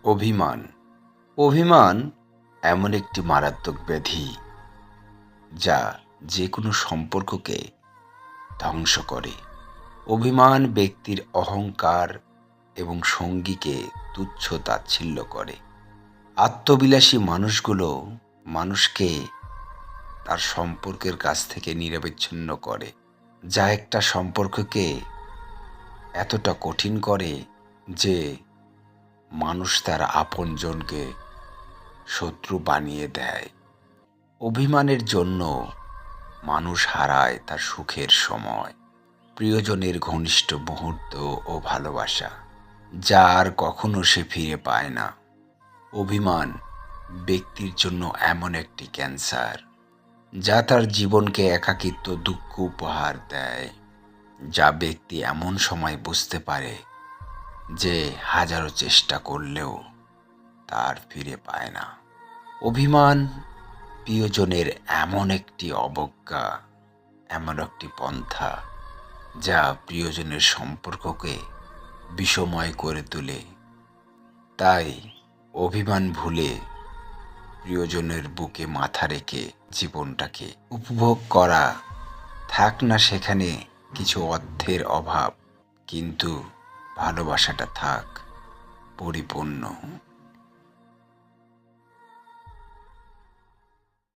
অভিমান অভিমান এমন একটি মারাত্মক ব্যাধি যা যে কোনো সম্পর্ককে ধ্বংস করে। অভিমান ব্যক্তির অহংকার এবং সঙ্গীকে তুচ্ছ তাচ্ছিল্য করে। আত্মবিলাসী মানুষগুলো মানুষকে তার সম্পর্কের কাছ থেকে নিরবিচ্ছিন্ন করে, যা একটা সম্পর্ককে এতটা কঠিন করে যে মানুষ তার আপনজনকে শত্রু বানিয়ে দেয়। অভিমানের জন্য মানুষ হারায় তার সুখের সময়, প্রিয়জনের ঘনিষ্ঠ মুহূর্ত ও ভালোবাসা, যা আর কখনো সে ফিরে পায় না। অভিমান ব্যক্তির জন্য এমন একটি ক্যান্সার যা তার জীবনকে একাকিত্ব, দুঃখ উপহার দেয়, যা ব্যক্তি এমন সময় বুঝতে পারে যে হাজারো চেষ্টা করলেও তার ফিরে পায় না। অভিমান প্রিয়জনের এমন একটি অবজ্ঞা, এমন একটি পন্থা যা প্রিয়জনের সম্পর্ককে বিষময় করে তোলে। তাই অভিমান ভুলে প্রিয়জনের বুকে মাথা রেখে জীবনটাকে উপভোগ করা। থাক না সেখানে কিছু অর্থের অভাব, কিন্তু ভালোবাসাটা থাক পরিপূর্ণ।